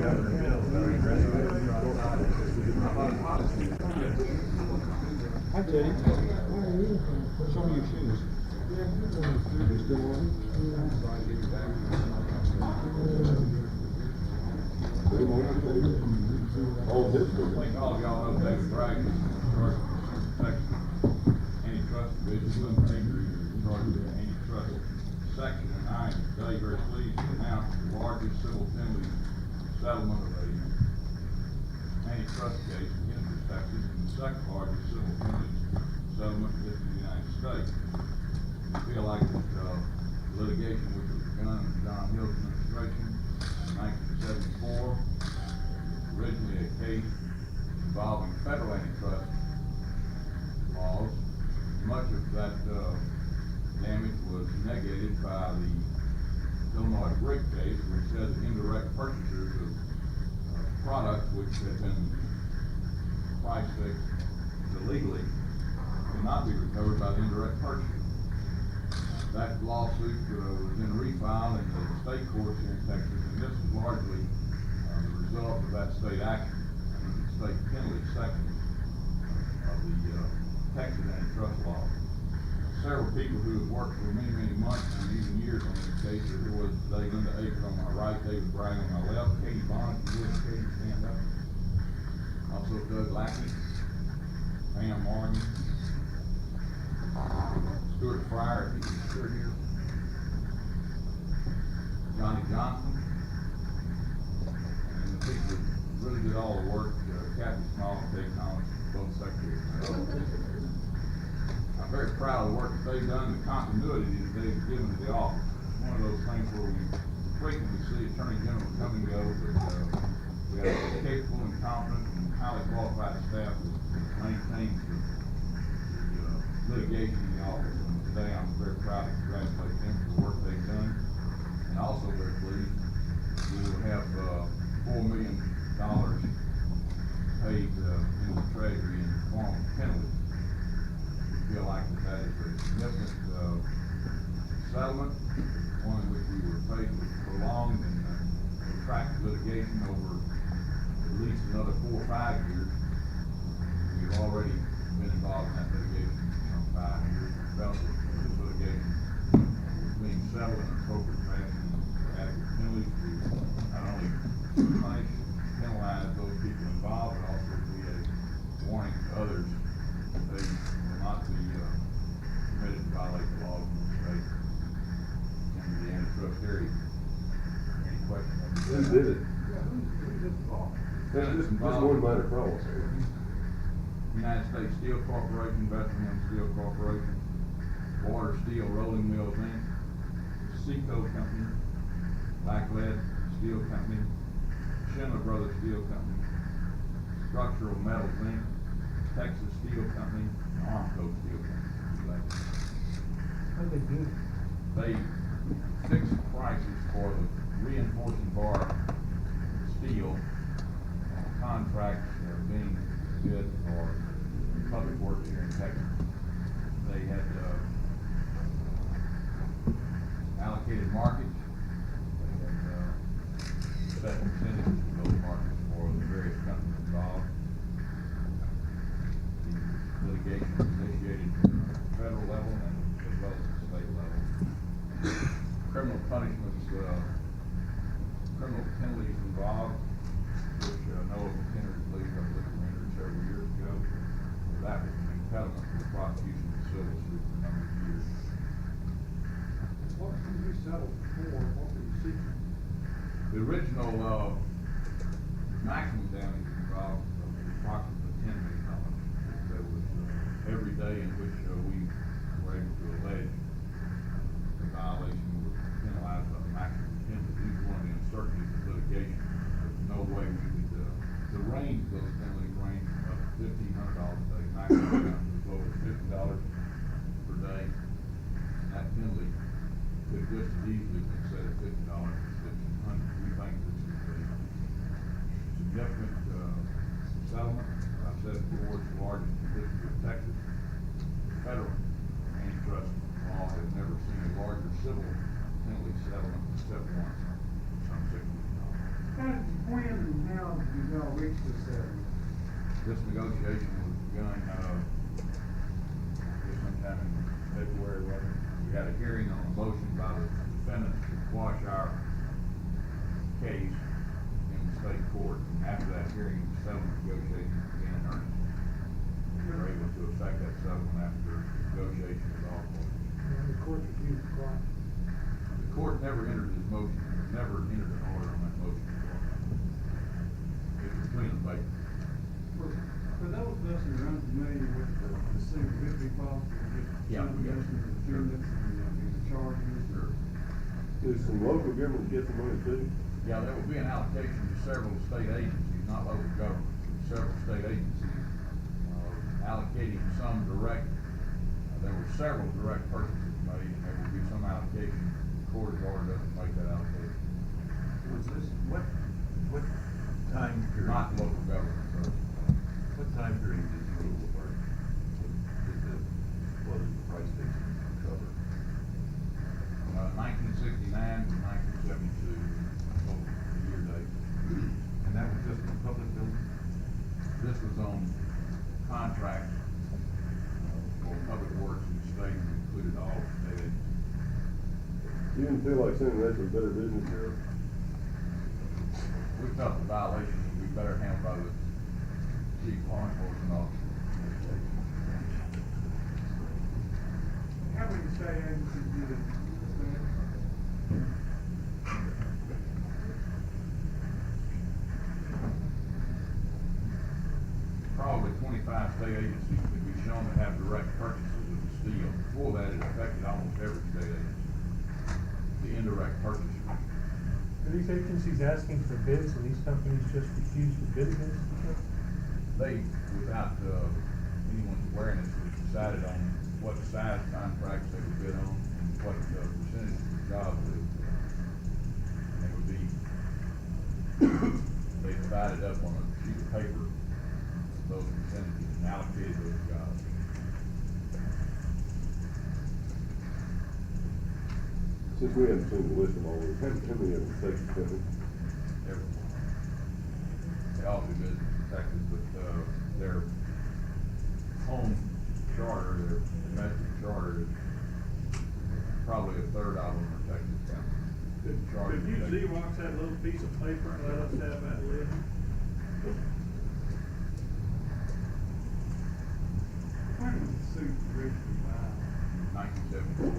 Hi, Teddy. Show me your shoes. You still on? Oh, this one. I think all of y'all know David Bragg is in charge of Texas antitrust division, Lincoln is in charge of the antitrust section, and I am today very pleased to announce the largest civil penalty settlement of a antitrust case in Henry, Texas, and the second largest civil penalty settlement in the United States. I feel like that litigation which was begun in John Hill's administration in 1974, originally a case involving federal antitrust laws. Much of that damage was negated by the Illinois Brick case, which said that indirect purchasers of products which had been price fixed illegally could not be recovered by the indirect purchaser. That lawsuit was then refiled in the state courts here in Texas, and this is largely the result of that state action under the state penalty section of the Texas antitrust law. Several people who have worked for many, many months and even years on this case. There was today Linda Akers on my right, David Bragg on my left, Katie Bonnet, you would Katie stand up. Also Doug Lackey, Pam Morgan, Stuart Fryer, if he's still here, Johnny Johnson, and the people that really did all the work, Kathy Small and Kate Collins, both secretaries. I'm very proud of the work that they've done, the continuity that they've given to the office. It's one of those things where we frequently see Attorney General come and go, but we have a capable and competent and highly qualified staff that maintains the litigation in the office. And today I'm very proud to congratulate them for the work they've done, and also very pleased we will have $4 million paid in the Treasury in the form of penalties. We feel like that is a significant settlement, one in which we were faced with prolonged and protracted litigation over at least another 4 or 5 years. We've already been involved in that litigation for 5 years. We felt that this litigation was being settled in an appropriate fashion and adequate penalties to not only punish, penalize those people involved, but also be a warning to others that they will not be permitted to violate the laws of the state in the antitrust area. Any questions on that? Who did it? Defendants Just involved. one minor problem. United States Steel Corporation, Bethlehem Steel Corporation, Water Steel Rolling Mills Inc., Seco Company, Blacklead Steel Company, Schindler Brothers Steel Company, Structural Metals Inc., Texas Steel Company, and Armco Steel Company. How'd they do? They fixed prices for the reinforcing bar steel contracts being bid for public works here in Texas. They had allocated markets. They had set incentives for those markets for the various companies involved. The litigation was initiated at the federal level and as well as the state level. Criminal punishments, criminal penalties involved, which Noah McHenry believed I believe rendered several years ago. That was an impediment to the prosecution of the civil suit for a number of years. What did we settle for? What were you seeking? The original maximum damage involved was approximately $10 million. There was every day in which we were able to allege the violation was penalized by the maximum penalty. These were one of the uncertainties of litigation. There's no way we could, the range of those penalties range from up to $1,500 a day, maximum down to as low as $50 per day. And that penalty could just as easily have been set at $50 to $1,500. We think this is a significant settlement. I've said before, it's the largest in the history of Texas. Federal antitrust law has never seen a larger civil penalty settlement except once, some $6 million. How did you win reached the settlement? This negotiation was begun, sometime in February, wasn't it? We had a hearing on a motion by the defendants to quash our case in the state court. And after that hearing, the settlement negotiations began in earnest. We were able to effect that settlement after negotiation was all closed. And the court refused to quash. The court never entered this motion, never entered an order on that motion. It was between the parties. For those of us who are unfamiliar with the civil victory policy, Yeah. some of the defendants and the charges, or Does some local governments get some money too? Yeah, there will be an allocation to several state agencies, not local government, several state agencies, allocating some direct, there were several direct purchases made, and there will be some allocation. The court has ordered us to make that allocation. Was this, what time period? Not local government, so. What time period did you go to work? What did the price fixing cover? 1969 to 1972, year date. And that was just in public buildings? This was on contracts for public works in the state, and included all state agencies. You didn't feel like sending that to a better business bureau? We felt the violation would be better handled by the chief law enforcement officer. how many state agencies did it? Probably 25 state agencies could be shown to have direct purchases of the steel. Before that, it affected almost every state agency, the indirect purchaser. Are these agencies asking for bids and these companies just refuse to bid against each other? They, without anyone's awareness, was decided on what size contracts they would bid on and what percentage of the job they would bid on. And they would be, they divided up on a sheet of paper those percentages and allocated those jobs. Since we haven't seen the list of all those, how many of them take the company? Everyone. They all do business in Texas, but their home charter, their domestic charter is probably a third of them are Texas companies. Could you Xerox that little piece of paper and let us have that list? When was the suit originally filed? 1974.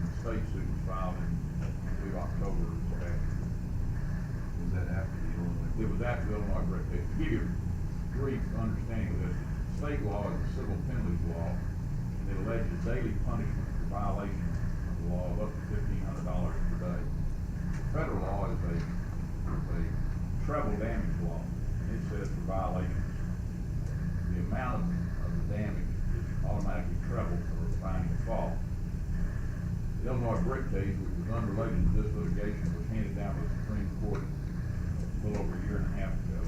The state suit was filed in, I believe, October of this past year. Was that after the Illinois? It was after the Illinois break case. To give you a brief understanding of this, state law is a civil penalties law, and it alleges daily punishment for violation of the law of up to $1,500 per day. Federal law is a treble damage law, and it says for violations, the amount of the damage is automatically trebled for finding a fault. The Illinois brick case, which was unrelated to this litigation, was handed down to the Supreme Court a little over a year and a half ago,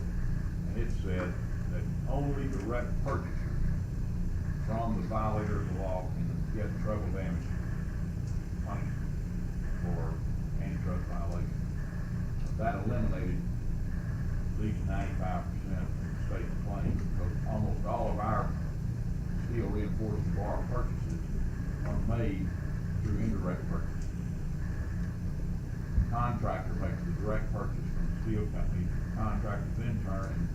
and it said that only direct purchasers from the violator of the law can get treble damage punishment for antitrust violation. That eliminated at least 95% of the state claims, because almost all of our steel reinforcing bar purchases are made through indirect purchase. The contractor makes the direct purchase from the steel company. The contractor then turns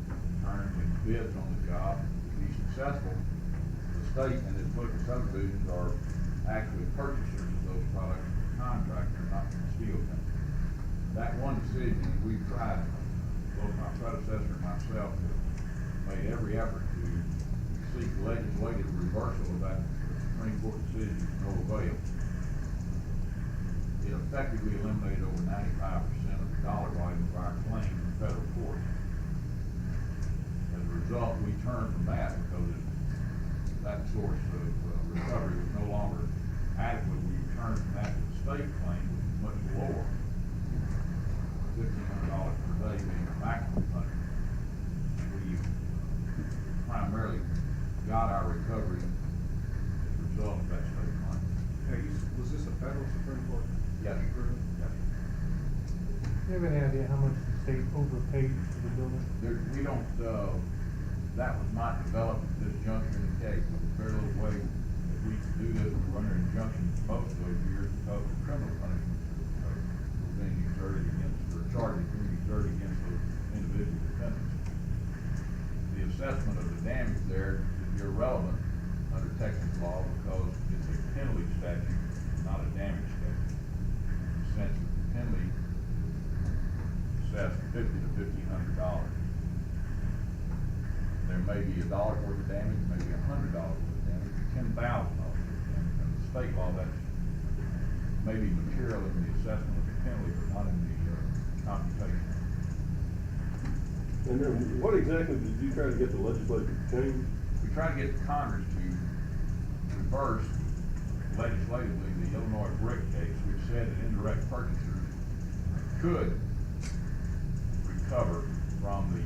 and bids on the job. To be successful, the state and its political subdivisions are actually purchasers of those products from the contractor, not from the steel company. That one decision, and we've tried, both my predecessor and myself have made every effort to seek legislative reversal of that Supreme Court decision to no avail. It effectively eliminated over 95% of the dollar volume of our claims in federal court. As a result, we turned from that because that source of recovery was no longer adequate. We turned from that to the state claim, which is much lower. $1,500 per day being the maximum punishment. We primarily got our recovery as a result of that state claim. Was this a federal Supreme Court? Yes. Yes. you have any idea how much the state overpaid for the building? We don't, that was not developed at this juncture in the case. There was very little way that we could do this. We were under injunction most of those years because of criminal punishments were being exerted against, or charges being exerted against those individual defendants. The assessment of the damage there is irrelevant under Texas law because it's a penalty statute, not a damage statute. In the sense that the penalty assessed $50 to $1,500. There may be $1 worth of damage, maybe $100 worth of damage, $10,000 worth of damage. Under state law, that's maybe material in the assessment of the penalty, but not in the computation. And then, what exactly did you try to get the legislature to change? We try to get Congress to reverse legislatively the Illinois brick case, which said that indirect purchasers could recover from the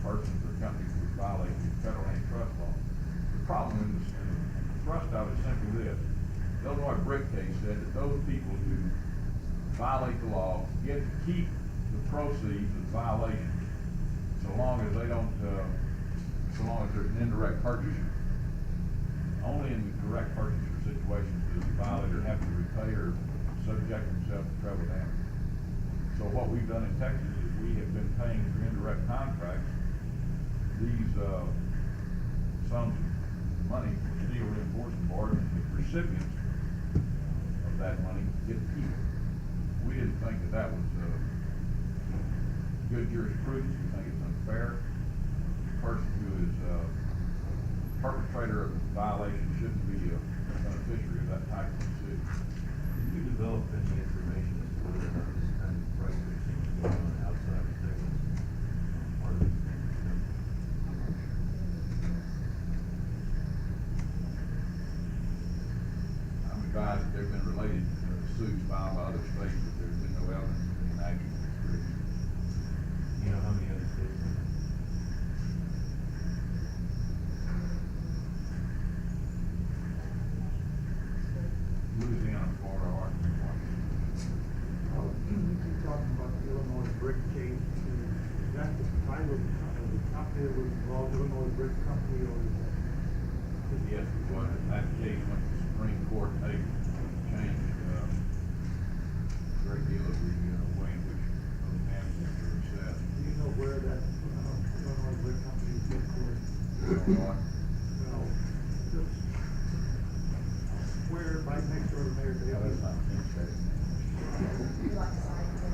persons or companies which violate the federal antitrust law. The problem in the thrust of it is simply this. The Illinois brick case said that those people who violate the law get to keep the proceeds of the violation so long as they don't, so long as there's an indirect purchaser. Only in the direct purchaser situations does the violator have to repay or subject himself to treble damage. So what we've done in Texas is we have been paying through indirect contracts these sums of money for steel reinforcement board, and the recipients of that money get to keep it. We didn't think that that was good jurisprudence. We think it's unfair. The person who is perpetrator of the violation shouldn't be a beneficiary of that type of decision. Did you develop any information as to whether or not this kind of price fixing is going on outside of Texas? Part of these things? I'm advised that there have been related suits filed by other states, but there's been no evidence of any actual restriction. You know how many other states? Louisiana, Florida, Arkansas. You keep talking about the Illinois brick case. Is that the title of the company that was involved, Illinois Brick Company, or is that? Yes, it was. That case went to the Supreme Court, and they changed a great deal of the way in which those damages were assessed. Do you know where that Illinois Brick Company is headquartered? Illinois. Well, just where, right next door to Mayor No, Davis. that's not a Penn State. You like to say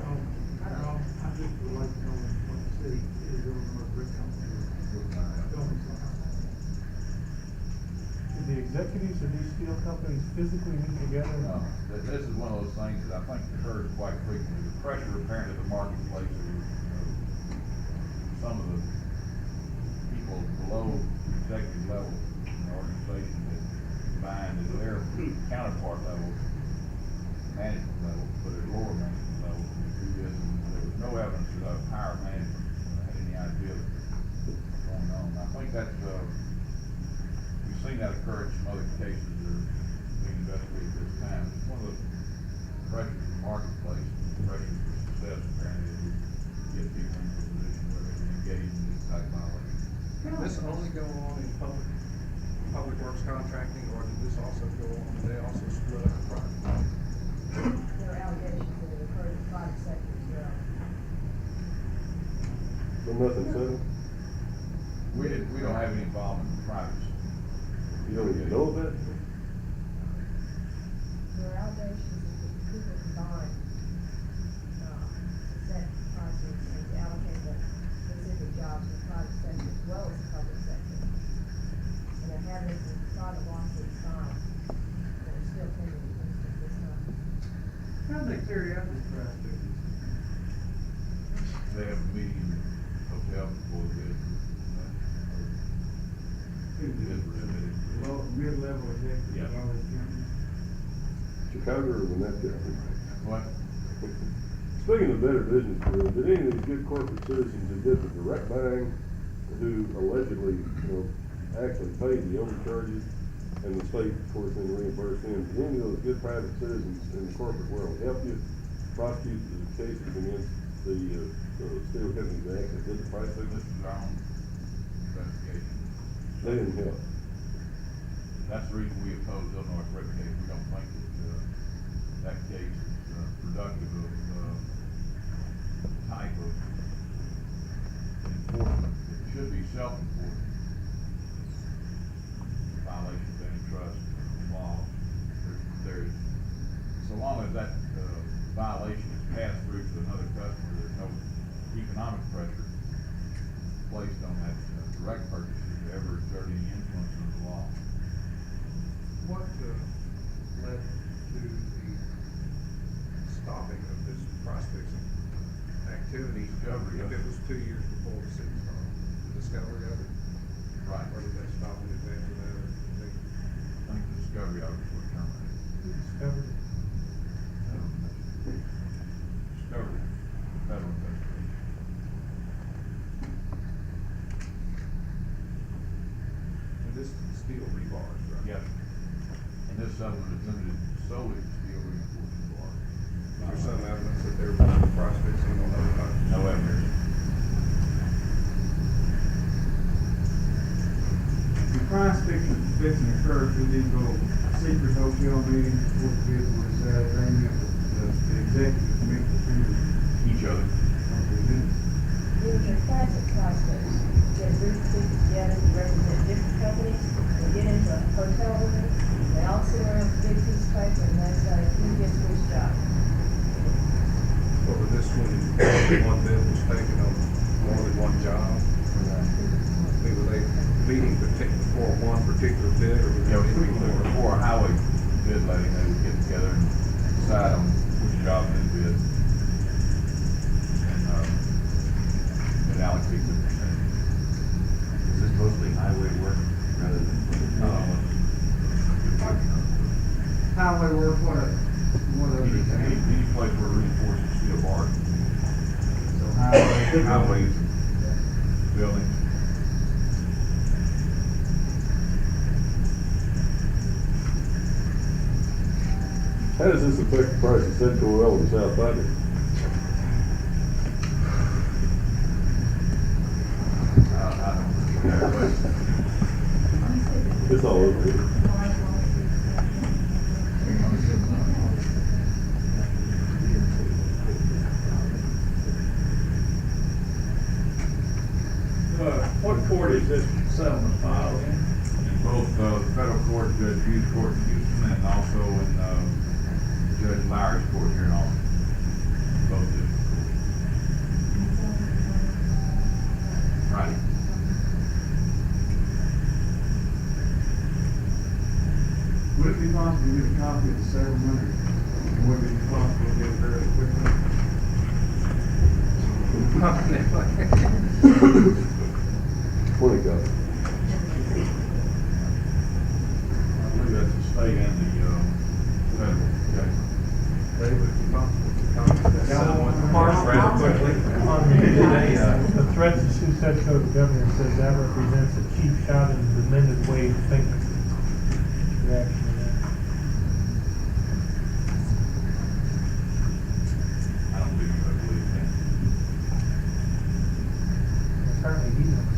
No, I just would like to know what the city is Illinois Brick Company. Tell me something. Do the executives of these steel companies physically meet together? No, this is one of those things that I think occurs quite frequently. The pressure apparent in the marketplace is, some of the people below executive level in the organization that find that their counterpart level, management level, but at lower management level, do this. And there was no evidence that our higher management had any idea that was going on. I think that's, we've seen that occur in some other cases that are being investigated at this time. It's one of the pressures of the marketplace, pressures for success apparently, is to get people into a position where they can engage in this type of violation. Did this only go on in public works contracting, or did this also go on, did they also split up the private? there are allegations that it occurred in the private sector as well. So nothing settled? We don't have any involvement in private. You don't even know of that? There are allegations that the people combined, set prices and to allocate the specific jobs in the private sector as well as the public sector. And there have been some private lawsuits filed that are still pending at this time. How do they carry out this price fixing? They have a meeting in the hotel before the bid. Low, mid-level executives, Yeah. all this company. Chicago or Winnetka? What? Speaking of better business bureau, did any of these good corporate citizens who did the direct buying, who allegedly, actually paid the overcharges, and the state, of course, then reimbursed them, did any of those good private citizens in the corporate world help you prosecute the cases against the steel companies that actually did the price This fixing? is our own investigation. They didn't help. That's the reason we oppose Illinois brick case. We don't think that, that case is productive of, the type of enforcement. It should be self-enforcement. Violations of antitrust laws. There's, so long as that, violation is passed through to another customer, there's no economic pressure placed on that, direct purchaser to ever exert any influence on the law. What, led to the stopping of this price fixing activity? Discovery of If it it. was 2 years before the city started, the discovery of it? Right. Or did that stop in advance of that, or did they? I think the discovery of it was terminated. Who discovered it? Discovery, federal investigation. And this is steel rebars, right? Yes. And this settlement is limited solely to steel reinforcement bar. There's some evidence that there was price fixing on other types? No evidence. The price fixing occurred through these little secret hotel meetings before the bids were decided, they met with the executive committee through Each other. It was a classic price fix. Get a group of people together to represent different companies, they get into a hotel room, they all sit around with a big piece of paper and they say, who gets which job? But with this one, one bid was taken on more than one job? I mean, were they meeting for one particular bid, or were they Yeah, meeting for? before a highway bid letting, they would get together and decide on which job they bid. And, they'd allocate the percentage. Is this mostly highway work rather than? highway work, what other Any thing? place where reinforced steel bars, So highway. highways, buildings. How does this affect the price of Central Oil and South Paddock? I don't know. It's all over here. What court is this settlement filed in? In both, federal court, Judge Hughes Court in Houston, and also in, Judge Lowry's court here in Austin. Both district courts. Right. Would it be possible to get a copy of the settlement, or would it be possible to get it very quickly? Twenty copies. I believe that's the state and the, federal, okay. They would be possible to come to that settlement Mark, rather quickly. On the threats to sue such code of government says that represents a cheap shot in the amended way of thinking. Reaction to that. I don't believe you, I believe that. Apparently he knows.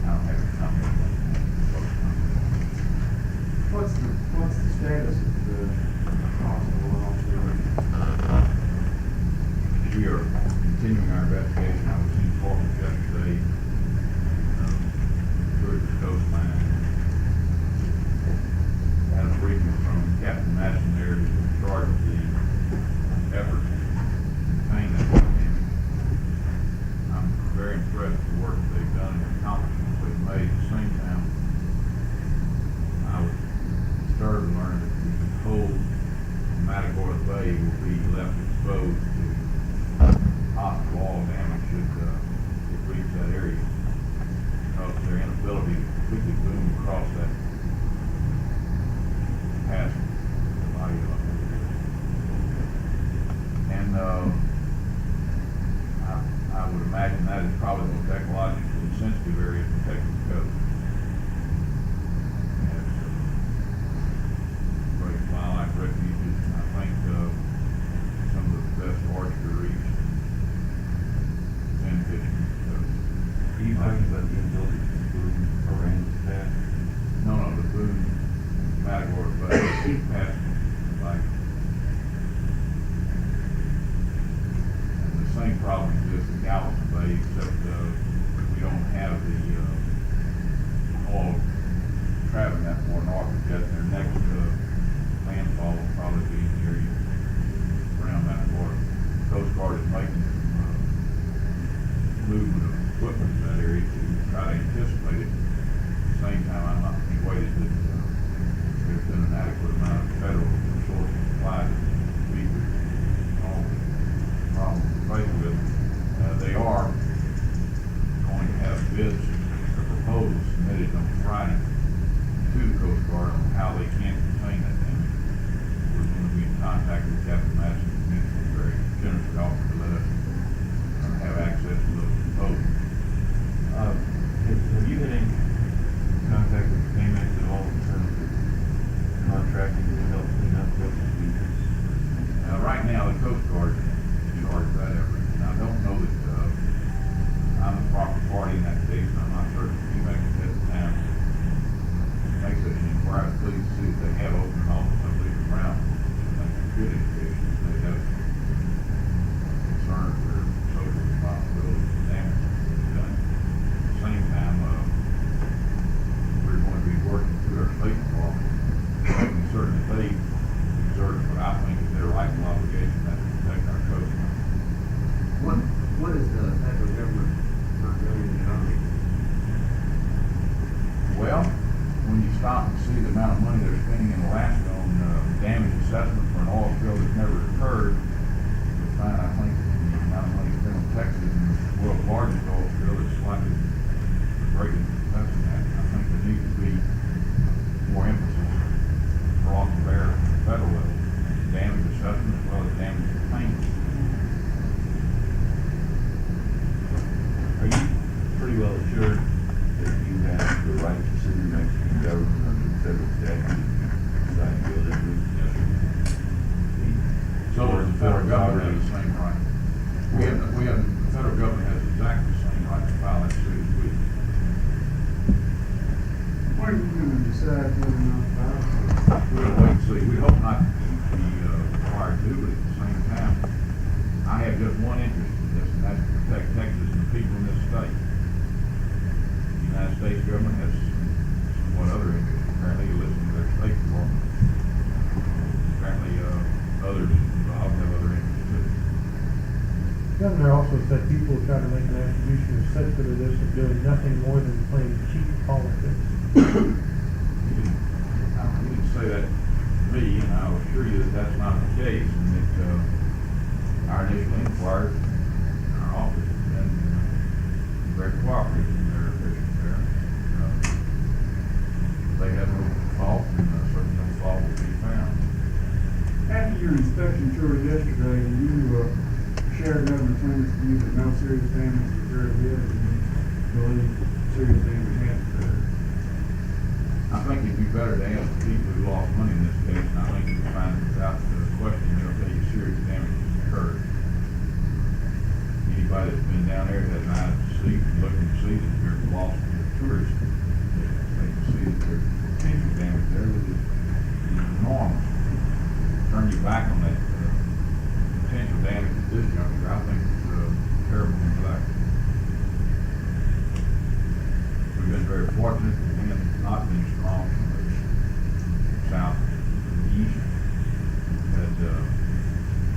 I don't have a comment. What's the status of the hospital officer? We are continuing our investigation. I was in Portland yesterday, through the coastline. Had a briefing from Captain Madison there, who's in charge of the effort to contain that damage. I'm very impressed with the work that they've done and the accomplishments they've made. At the same time, I was disturbed to learn that the whole Matagorda Bay will be left exposed to possible oil damage should it reach that area. Because of their inability to quickly boom across that pass the body of it. And I would imagine that is probably the most ecologically sensitive area to protect the coast. Great wildlife refuge way, except, we don't have the, oil traveling that far north yet. Their next, landfall will probably be in the area around that water. Coast Guard is making, movement of equipment in that area to try to anticipate it. At the same time, I'm not persuaded that, there's been an adequate amount of federal resources supplied to meet all the problems we're faced with. They are going to have bids or proposals submitted on Friday to the Coast Guard on how they can contain that damage. We're going to be in contact with Captain Madison, and he's been very generously offered to let us have access to those proposals. Have you been in contact with payments at all in terms of contracting to help clean up what we Right now, the Coast Guard is in charge of that effort. And I don't know that, I'm the proper party in that case, and I'm not certain if you make it at the time. Make such an inquiry, please see if they have open an office, I believe, around. That's a good indication. They have concern for their social responsibility for damage that's done. At the same time, we're going to be working through our state department, making certain that they exert what I think is their rightful obligation, that's to protect our coast. What is the federal government not doing in the Army? Well, when you stop and see the amount of money they're spending in Alaska on damage assessment for an oil spill that's never occurred, you'll find, I think, the amount of money spent on Texas and the world's largest oil spill is slightly greater than that. I think there needs to be more emphasis brought to bear at the federal level, damage assessment as well as damage containment. Are you pretty well assured that you have the right decision-making government under the federal statute deciding to go that route? Yes, sir. So does the federal government has the same right. The federal government has exactly the same right to file that suit as we do. When are you gonna decide whether or not to file? We'll wait and see. We hope not to be required to, but at the same time, I have just one interest in this, and that's to protect Texas and the people in this state. The United States government has somewhat other interests. Apparently, you listen to their state department. Apparently, others involved have other interests too. Governor also said people who try to make an attribution of such to this are doing nothing more than playing cheap politics. He didn't say that to me, and I'll assure you that that's not the case, and that, our initial inquiries in our office have been very cooperative in their officials there. They have no fault, and certainly no fault will be found. After your inspection tour yesterday, you, shared government claimants to you that no serious damage occurred yet, and you believe serious damage has occurred. I think it'd be better to ask the people who lost money in this case, and I think you'll find without question, they'll tell you serious damage has occurred. Anybody that's been down there has eyes to see, looking to see that there's a loss to the tourists. They can see that there's potential damage there that is enormous. Turn you back on that potential damage at this juncture, I think it's terrible neglect. We've been very fortunate, again, not being strong from the south to the east. We've had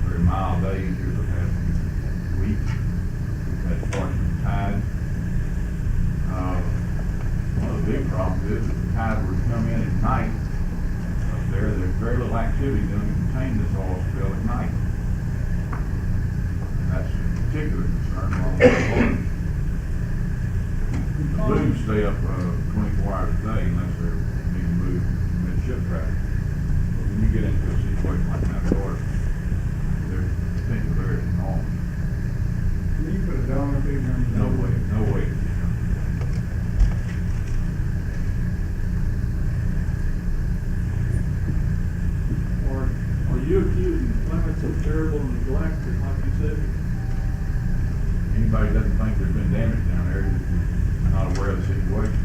very mild days here the past few weeks. We've had fortunate tides. One of the big problems is that the tides were to come in at night up there. There's very little activity done to contain this oil spill at night. And that's a particular concern along the waters. The loons stay up 24 hours a day unless they're being moved mid-ship traffic. But when you get into a situation like that, water, there's potential there is enormous. Can you put a dollar figure on the No way, no way. Are you accusing Clements of terrible neglect, like you said? Anybody that doesn't think there's been damage down there is not aware of the situation.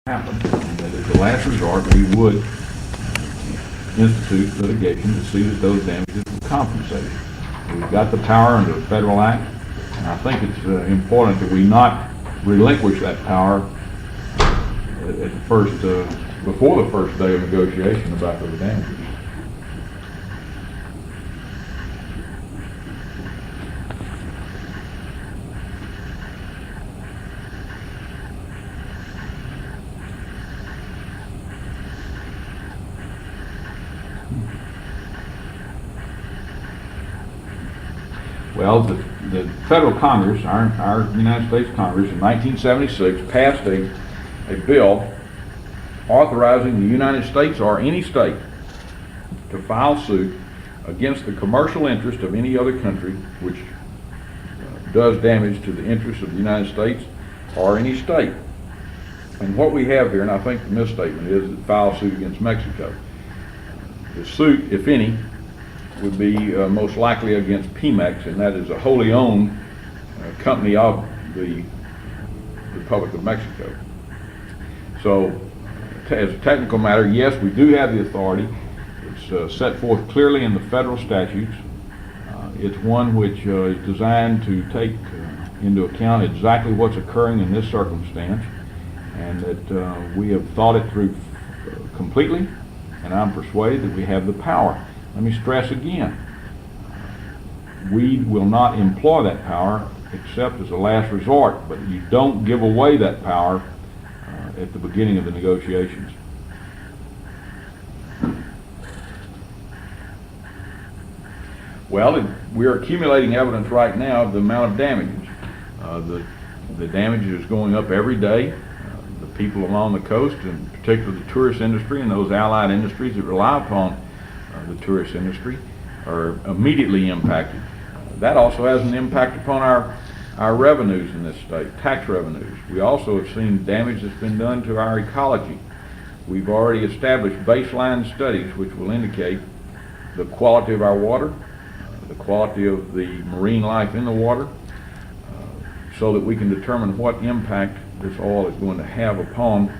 happen, that as a last resort, we would institute litigation to see that those damages were compensated. We've got the power under the federal act, and I think it's important that we not relinquish that power at the first, before the first day of negotiation about those damages. Well, the federal Congress, our United States Congress in 1976 passed a bill authorizing the United States or any state to file suit against the commercial interest of any other country which does damage to the interests of the United States or any state. And what we have here, and I think the misstatement is that file suit against Mexico. The suit, if any, would be most likely against Pemex, and that is a wholly owned company of the Republic of Mexico. So, as a technical matter, yes, we do have the authority. It's set forth clearly in the federal statutes. It's one which is designed to take into account exactly what's occurring in this circumstance, and that we have thought it through completely, and I'm persuaded that we have the power. Let me stress again, we will not employ that power except as a last resort, but you don't give away that power at the beginning of the negotiations. Well, we are accumulating evidence right now of the amount of damages. The damage is going up every day. The people along the coast, in particular the tourist industry and those allied industries that rely upon the tourist industry, are immediately impacted. That also has an impact upon our revenues in this state, tax revenues. We also have seen damage that's been done to our ecology. We've already established baseline studies which will indicate the quality of our water, the quality of the marine life in the water, so that we can determine what impact this oil is going to have upon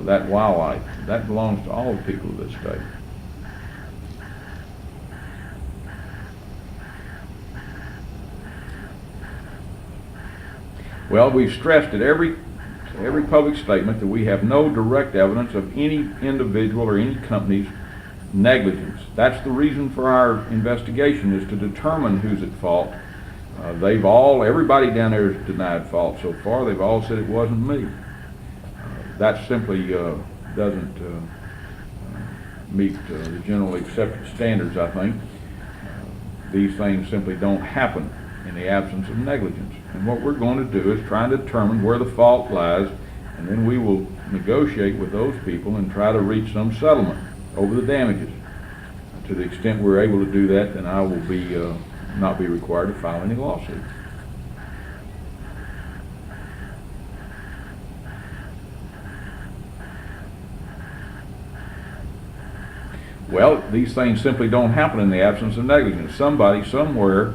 that wildlife. That belongs to all the people of this state. Well, we've stressed at every public statement that we have no direct evidence of any individual or any company's negligence. That's the reason for our investigation, is to determine who's at fault. Everybody down there has denied fault so far. They've all said it wasn't me. That simply doesn't meet the generally accepted standards, I think. These things simply don't happen in the absence of negligence. And what we're going to do is try and determine where the fault lies, and then we will negotiate with those people and try to reach some settlement over the damages. To the extent we're able to do that, then I will be not be required to file any lawsuit. Well, these things simply don't happen in the absence of negligence. Somebody somewhere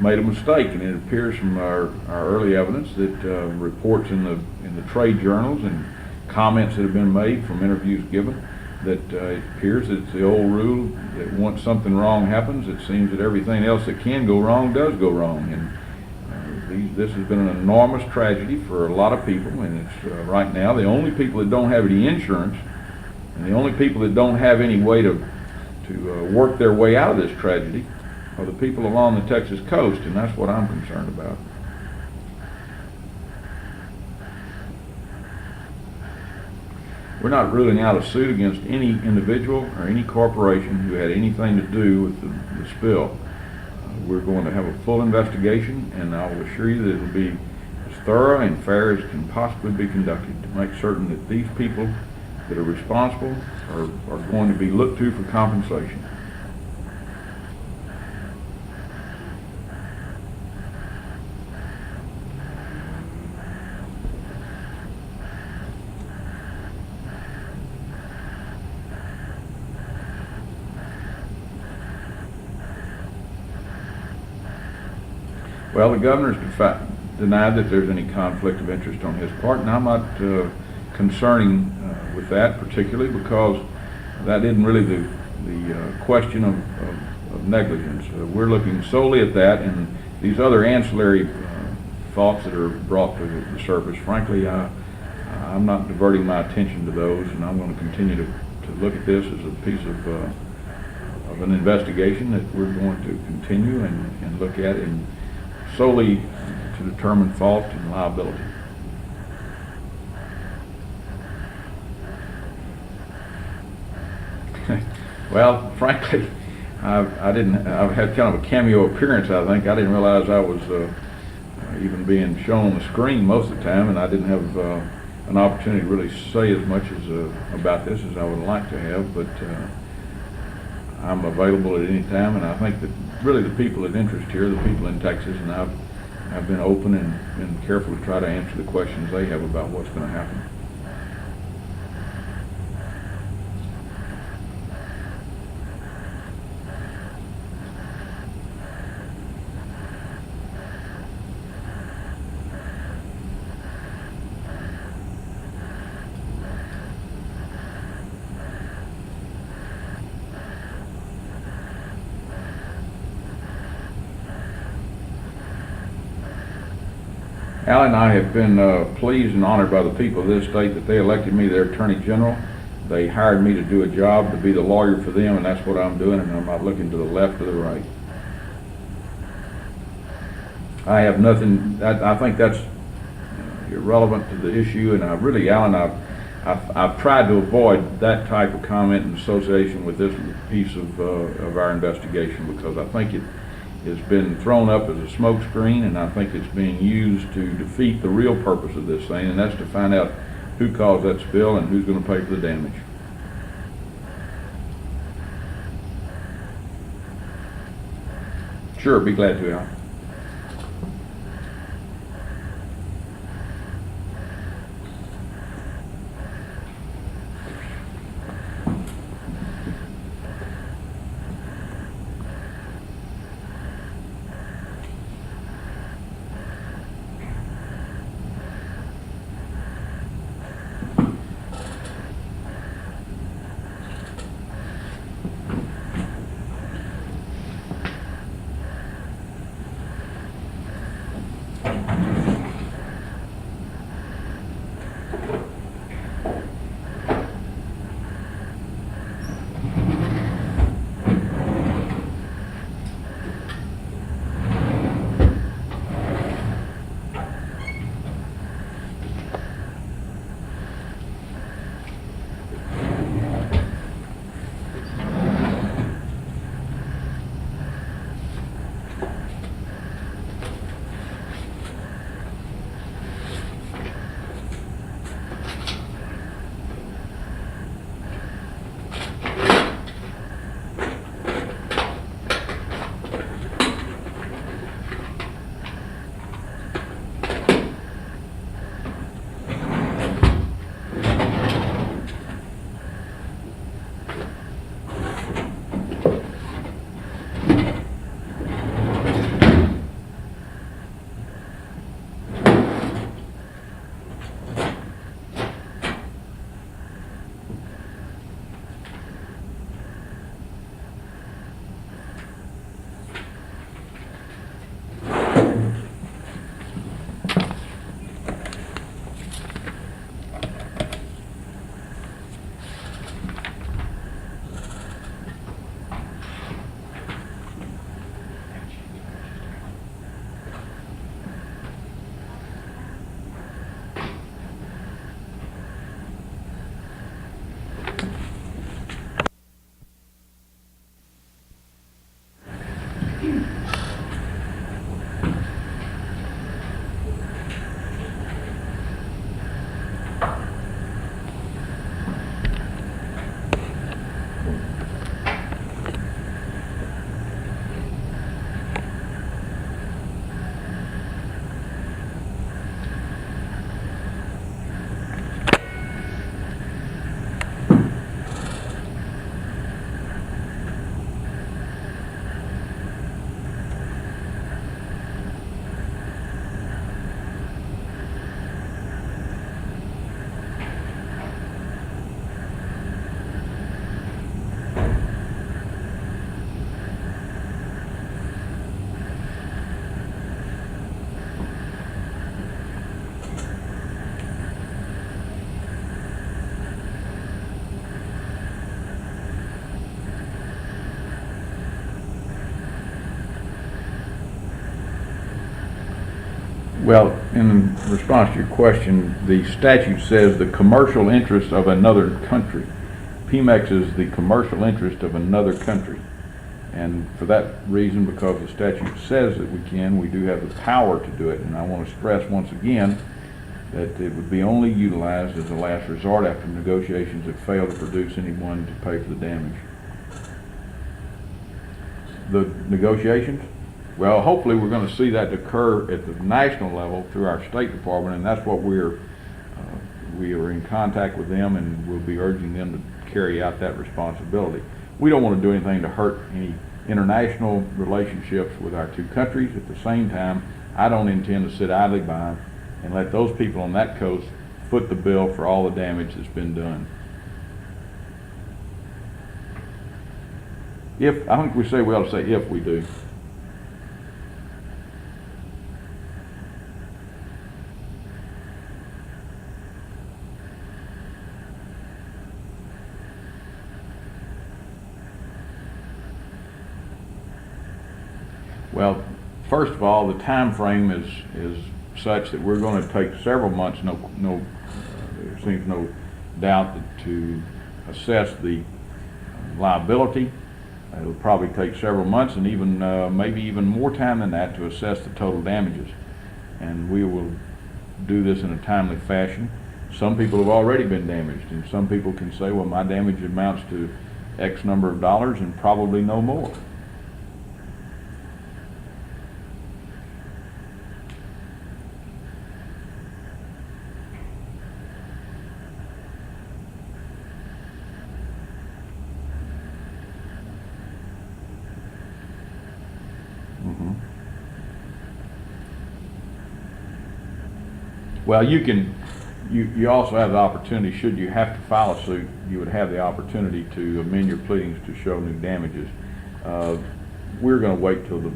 made a mistake, and it appears from our early evidence that reports in the trade journals and comments that have been made from interviews given, that it appears that it's the old rule that once something wrong happens, it seems that everything else that can go wrong does go wrong. And this has been an enormous tragedy for a lot of people, and it's right now the only people that don't have any insurance, and the only people that don't have any way to work their way out of this tragedy are the people along the Texas coast, and that's what I'm concerned about. We're not ruling out a suit against any individual or any corporation who had anything to do with the spill. We're going to have a full investigation, and I will assure you that it will be as thorough and fair as can possibly be conducted to make certain that these people that are responsible are going to be looked to for compensation. Well, the governor's denied that there's any conflict of interest on his part, and I'm not concerning with that, particularly because that isn't really the question of negligence. We're looking solely at that, and these other ancillary thoughts that are brought to the surface, frankly, I'm not diverting my attention to those, and I'm going to continue to look at this as a piece of an investigation that we're going to continue and look at, and solely to determine fault and liability. Well, frankly, I've had kind of a cameo appearance, I think. I didn't realize I was even being shown on the screen most of the time, and I didn't have an opportunity to really say as much as about this as I would like to have, but I'm available at any time, and I think that really the people of interest here, the people in Texas, and I've been open and careful to try to answer the questions they have about what's going to happen. Al and I have been pleased and honored by the people of this state that they elected me their Attorney General. They hired me to do a job, to be the lawyer for them, and that's what I'm doing, and I'm not looking to the left or the right. I have nothing, I think that's irrelevant to the issue, and Alan, I've tried to avoid that type of comment in association with this piece of our investigation, because I think it has been thrown up as a smokescreen, and I think it's being used to defeat the real purpose of this thing, and that's to find out who caused that spill and who's going to pay for the damage. Sure, be glad to, Al. Well, in response to your question, the statute says the commercial interest of another country. PMEX is the commercial interest of another country. And for that reason, because the statute says that we can, we do have the power to do it. And I want to stress once again that it would be only utilized as a last resort after negotiations have failed to produce anyone to pay for the damage. The negotiations? Well, hopefully we're going to see that occur at the national level through our State Department, and that's what we are in contact with them, and we'll be urging them to carry out that responsibility. We don't want to do anything to hurt any international relationships with our two countries. At the same time, I don't intend to sit idly by and let those people on that coast foot the bill for all the damage that's been done. I think we say we ought to say if we do. Well, first of all, the time frame is such that we're going to take several months. There seems no doubt to assess the liability. It'll probably take several months, and even maybe even more time than that to assess the total damages. And we will do this in a timely fashion. Some people have already been damaged, and some people can say, well, my damage amounts to X number of dollars and probably no more. Well, you also have the opportunity, should you have to file a suit, you would have the opportunity to amend your pleadings to show new damages. We're going to wait till the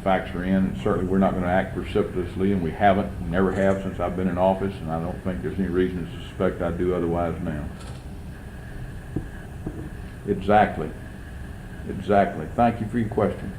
facts are in, and certainly we're not going to act precipitously, and we haven't, never have since I've been in office, and I don't think there's any reason to suspect I'd do otherwise now. Exactly. Thank you for your question.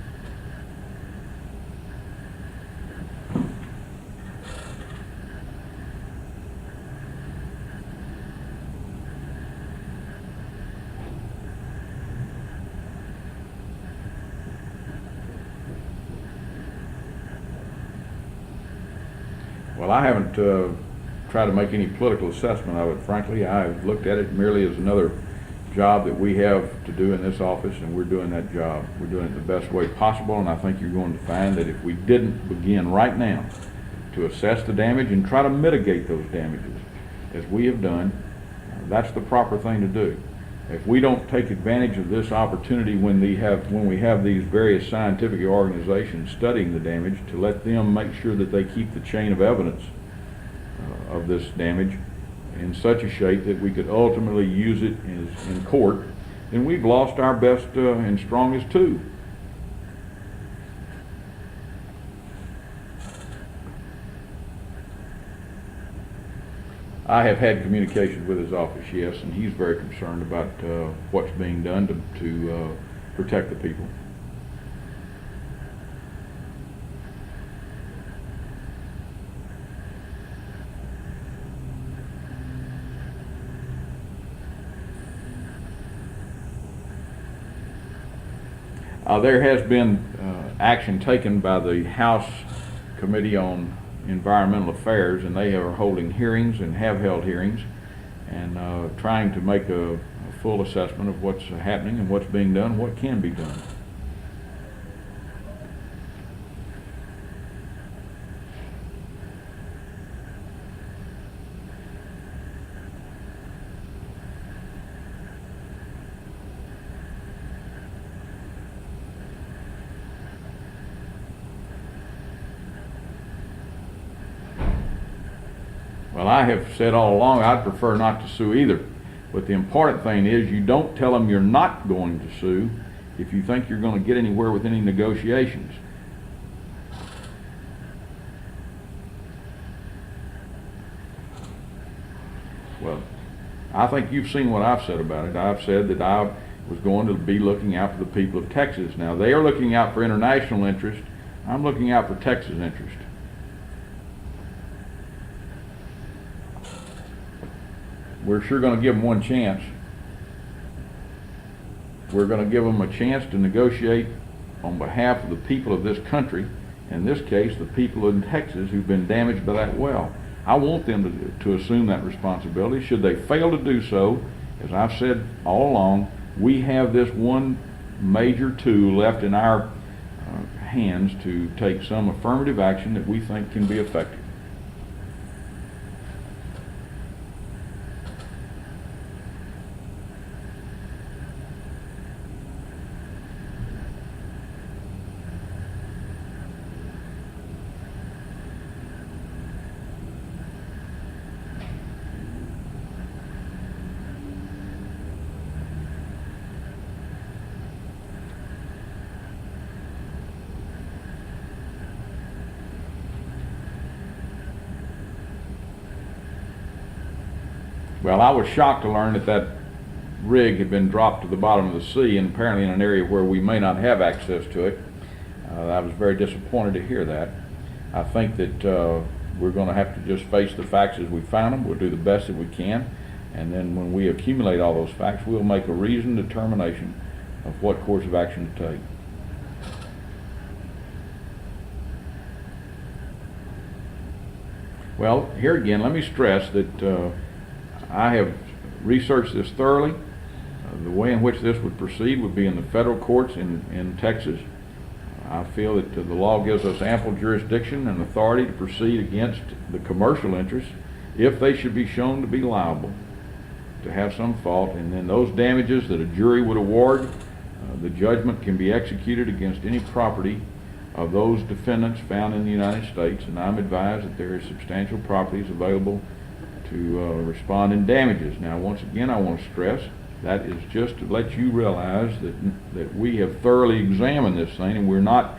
Well, I haven't tried to make any political assessment of it, frankly. I've looked at it merely as another job that we have to do in this office, and we're doing that job. We're doing it the best way possible, and I think you're going to find that if we didn't begin right now to assess the damage and try to mitigate those damages, as we have done, that's the proper thing to do. If we don't take advantage of this opportunity when we have these various scientific organizations studying the damage, to let them make sure that they keep the chain of evidence of this damage in such a shape that we could ultimately use it in court, then we've lost our best and strongest too. I have had communications with his office, yes, and he's very concerned about what's being done to protect the people. There has been action taken by the House Committee on Environmental Affairs, and they are holding hearings and have held hearings and trying to make a full assessment of what's happening and what's being done, what can be done. Well, I have said all along I'd prefer not to sue either. But the important thing is you don't tell them you're not going to sue if you think you're going to get anywhere with any negotiations. Well, I think you've seen what I've said about it. I've said that I was going to be looking out for the people of Texas. Now, they are looking out for international interest. I'm looking out for Texas interest. we're sure gonna give them one chance. We're gonna give them a chance to negotiate on behalf of the people of this country, in this case, the people in Texas who've been damaged by that well. I want them to assume that responsibility. Should they fail to do so, as I've said all along, we have this one major tool left in our hands to take some affirmative action that we think can be effective. Well, I was shocked to learn that that rig had been dropped to the bottom of the sea, and apparently in an area where we may not have access to it. I was very disappointed to hear that. I think that we're going to have to just face the facts as we find them. We'll do the best that we can, and then when we accumulate all those facts, we'll make a reasoned determination of what course of action to take. Well, here again, let me stress that I have researched this thoroughly. The way in which this would proceed would be in the federal courts in Texas. I feel that the law gives us ample jurisdiction and authority to proceed against the commercial interests if they should be shown to be liable, to have some fault, and then those damages that a jury would award, the judgment can be executed against any property of those defendants found in the United States, and I'm advised that there is substantial properties available to respond in damages. Now, once again, I want to stress that is just to let you realize that we have thoroughly examined this thing, and we're not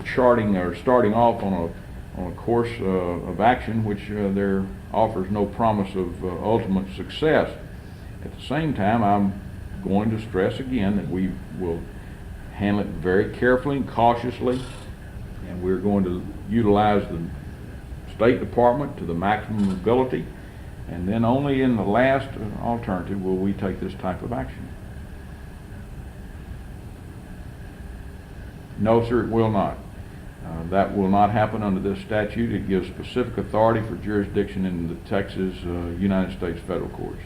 charting or starting off on a course of action which there offers no promise of ultimate success. At the same time, I'm going to stress again that we will handle it very carefully and cautiously, and we're going to utilize the State Department to the maximum ability. And then only in the last alternative will we take this type of action. No, sir, it will not. That will not happen under this statute. It gives specific authority for jurisdiction in the Texas United States federal courts.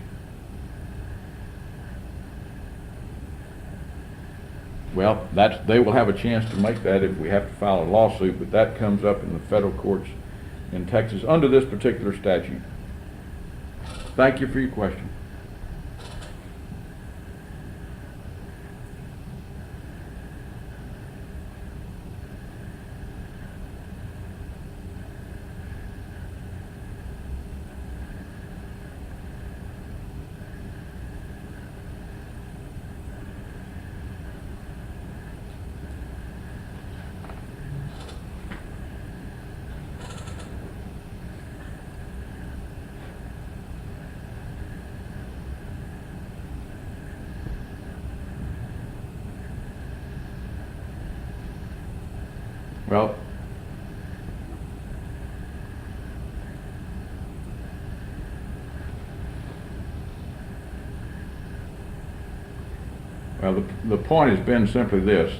Well, they will have a chance to make that if we have to file a lawsuit, but that comes up in the federal courts in Texas under this particular statute. Thank you for your question. Well, the point has been simply this.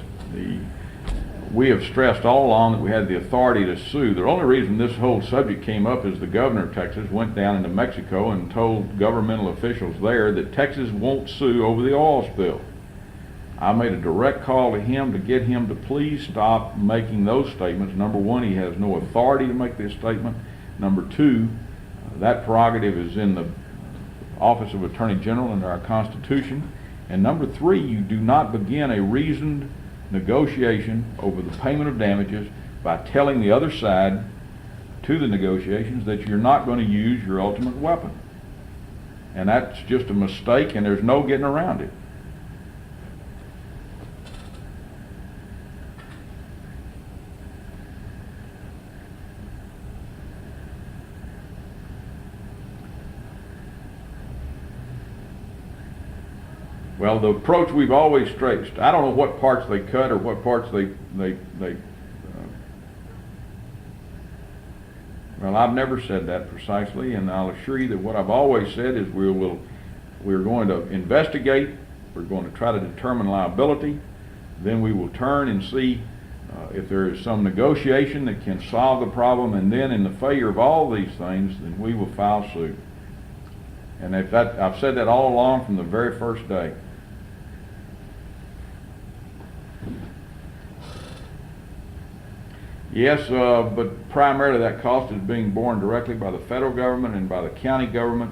We have stressed all along that we had the authority to sue. The only reason this whole subject came up is the governor of Texas went down into Mexico and told governmental officials there that Texas won't sue over the oil spill. I made a direct call to him to get him to please stop making those statements. Number one, he has no authority to make this statement. Number two, that prerogative is in the Office of Attorney General under our Constitution. And number three, you do not begin a reasoned negotiation over the payment of damages by telling the other side to the negotiations that you're not going to use your ultimate weapon. And that's just a mistake, and there's no getting around it. Well, the approach we've always stressed, I don't know what parts they cut or what parts they Well, I've never said that precisely, and I'll assure you that what I've always said is we're going to investigate, we're going to try to determine liability, then we will turn and see if there is some negotiation that can solve the problem, and then in the failure of all these things, then we will file suit. And I've said that all along from the very first day. Yes, but primarily that cost is being borne directly by the federal government and by the county government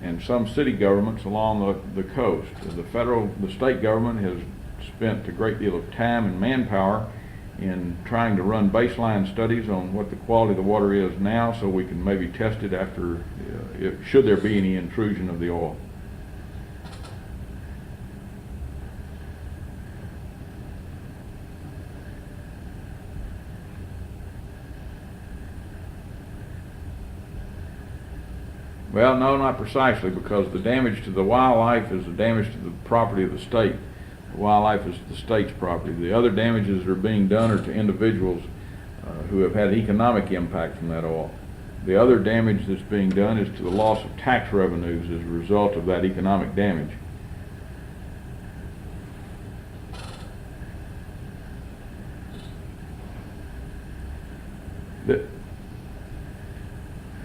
and some city governments along the coast. The state government has spent a great deal of time and manpower in trying to run baseline studies on what the quality of the water is now, so we can maybe test it after, should there be any intrusion of the oil. Well, no, not precisely, because the damage to the wildlife is the damage to the property of the state. The wildlife is the state's property. The other damages that are being done are to individuals who have had economic impact from that oil. The other damage that's being done is to the loss of tax revenues as a result of that economic damage.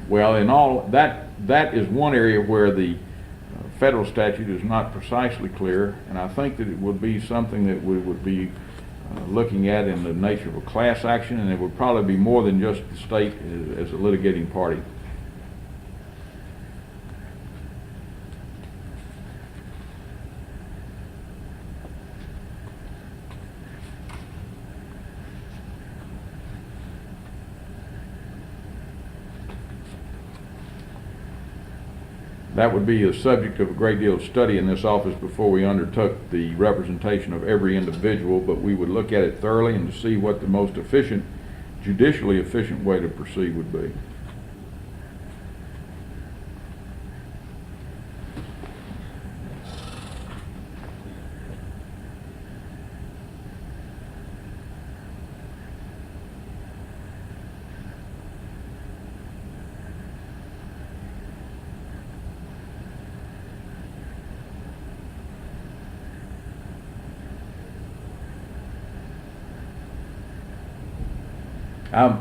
Well, in all that is one area where the federal statute is not precisely clear, and I think that it would be something that we would be looking at in the nature of a class action, and it would probably be more than just the state as a litigating party. That would be a subject of a great deal of study in this office before we undertook the representation of every individual, but we would look at it thoroughly and to see what the most efficient, judicially efficient way to proceed would be.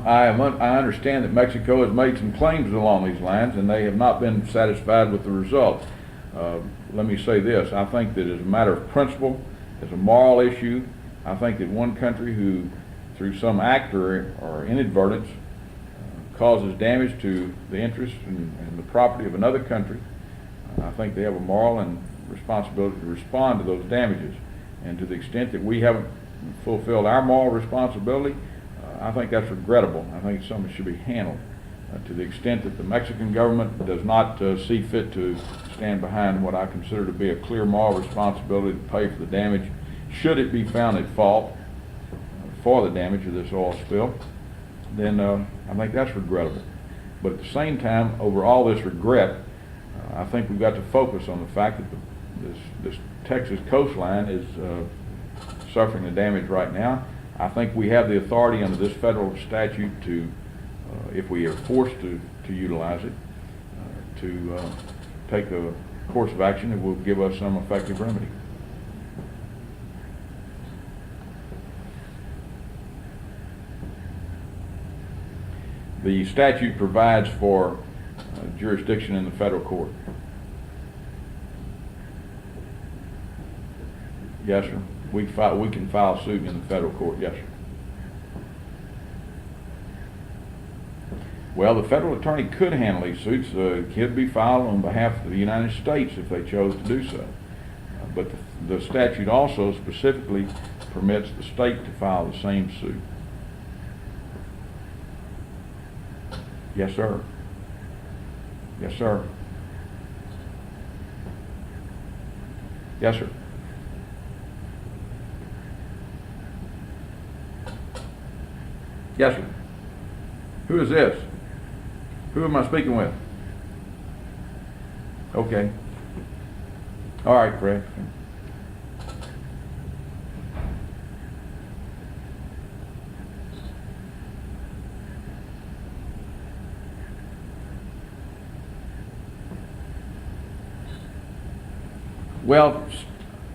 I understand that Mexico has made some claims along these lines, and they have not been satisfied with the result. Let me say this: I think that as a matter of principle, as a moral issue, I think that one country who, through some act or inadvertence, causes damage to the interests and the property of another country, I think they have a moral and responsibility to respond to those damages. And to the extent that we haven't fulfilled our moral responsibility, I think that's regrettable. I think it's something that should be handled. To the extent that the Mexican government does not see fit to stand behind what I consider to be a clear moral responsibility to pay for the damage, should it be found at fault for the damage of this oil spill, then I think that's regrettable. But at the same time, over all this regret, I think we've got to focus on the fact that this Texas coastline is suffering the damage right now. I think we have the authority under this federal statute to, if we are forced to utilize it, to take a course of action that will give us some effective remedy. The statute provides for jurisdiction in the federal court. Yes, sir. We can file suit in the federal court, yes, sir. Well, the federal attorney could handle these suits. It could be filed on behalf of the United States if they chose to do so. But the statute also specifically permits the state to file the same suit. Yes, sir. Yes, sir. Yes, sir. Yes, sir. Who is this? Who am I speaking with? Okay. All right, Craig. Well,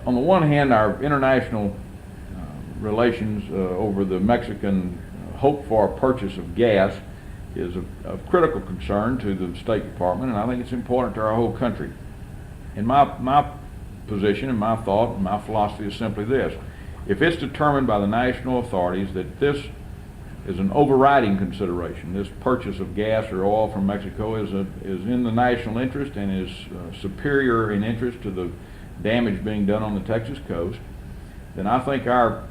on the one hand, our international relations over the Mexican hoped-for purchase of gas is of critical concern to the State Department, and I think it's important to our whole country. And my position and my thought and my philosophy is simply this: if it's determined by the national authorities that this is an overriding consideration, this purchase of gas or oil from Mexico is in the national interest and is superior in interest to the damage being done on the Texas coast, then I think our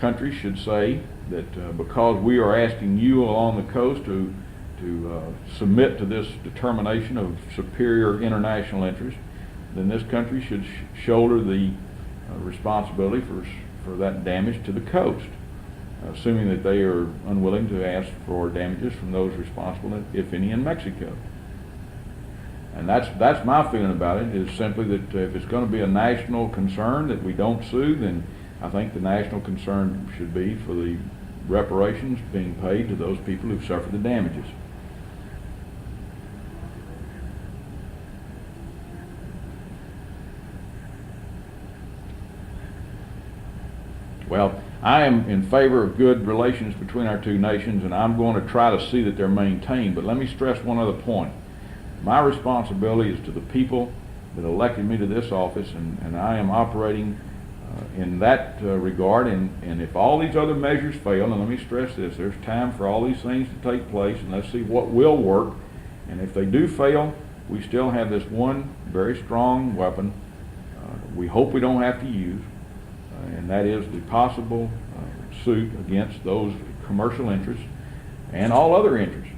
country should say that because we are asking you along the coast to submit to this determination of superior international interest, then this country should shoulder the responsibility for that damage to the coast, assuming that they are unwilling to ask for damages from those responsible, if any, in Mexico. And that's my feeling about it, is simply that if it's going to be a national concern that we don't sue, then I think the national concern should be for the reparations being paid to those people who've suffered the damages. Well, I am in favor of good relations between our two nations, and I'm going to try to see that they're maintained. But let me stress one other point. My responsibility is to the people that elected me to this office, and I am operating in that regard. And if all these other measures fail, and let me stress this, there's time for all these things to take place, and let's see what will work. And if they do fail, we still have this one very strong weapon we hope we don't have to use, and that is the possible suit against those commercial interests and all other interests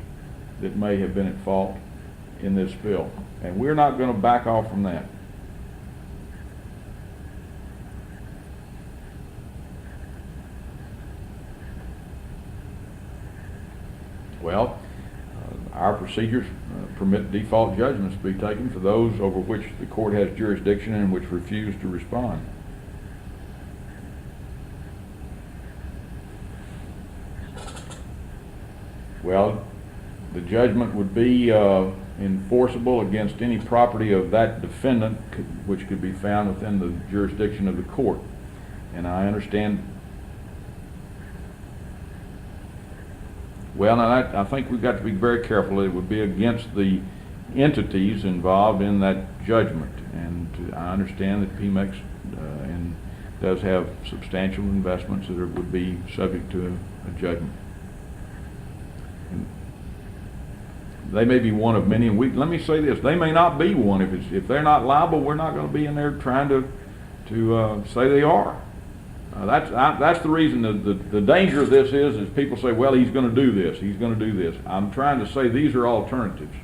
that may have been at fault in this bill. And we're not going to back off from that. Well, our procedures permit default judgments to be taken for those over which the court has jurisdiction and which refuse to respond. Well, the judgment would be enforceable against any property of that defendant which could be found within the jurisdiction of the court. And I understand. Well, now I think we've got to be very careful. It would be against the entities involved in that judgment. And I understand that PMEX and does have substantial investments that would be subject to a judgment. And they may be one of many, and let me say this: they may not be one. If they're not liable, we're not going to be in there trying to say they are. That's the reason. The danger of this is people say, well, he's going to do this, he's going to do this. I'm trying to say these are alternatives.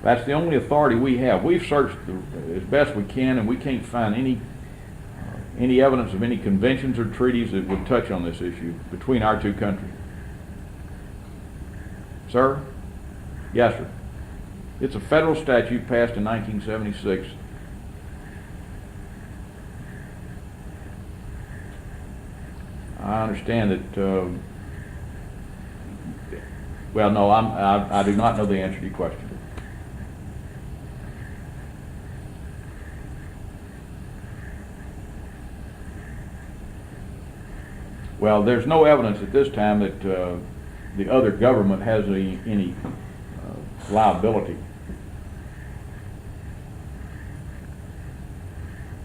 That's the only authority we have. We've searched as best we can, and we can't find any evidence of any conventions or treaties that would touch on this issue between our two countries. Sir? Yes, sir. It's a federal statute passed in 1976. I understand that, well, no, I do not know the answer to your question. Well, there's no evidence at this time that the other government has any liability.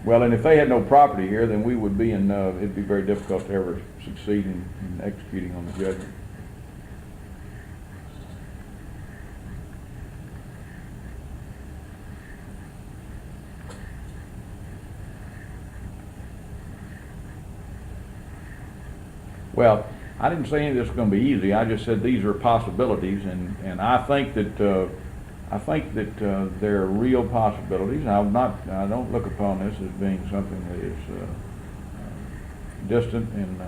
Well, and if they had no property here, then we would be in, it'd be very difficult to ever succeed in executing on the judgment. Well, I didn't say any of this was going to be easy. I just said these are possibilities, and I think that there are real possibilities. I don't look upon this as being something that is distant and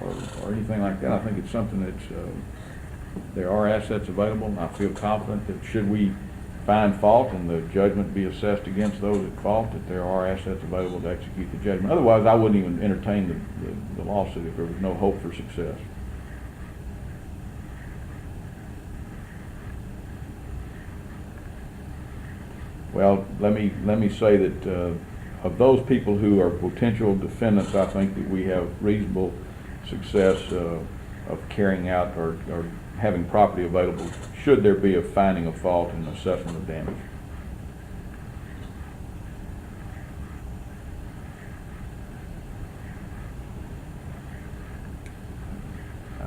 or anything like that. I think it's something that's there are assets available, and I feel confident that should we find fault and the judgment be assessed against those at fault, that there are assets available to execute the judgment. Otherwise, I wouldn't even entertain the lawsuit if there was no hope for success. Well, let me say that of those people who are potential defendants, I think that we have reasonable success of carrying out or having property available should there be a finding of fault and assessment of damage.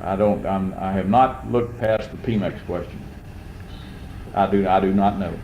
I have not looked past the PMEX question. I do not know.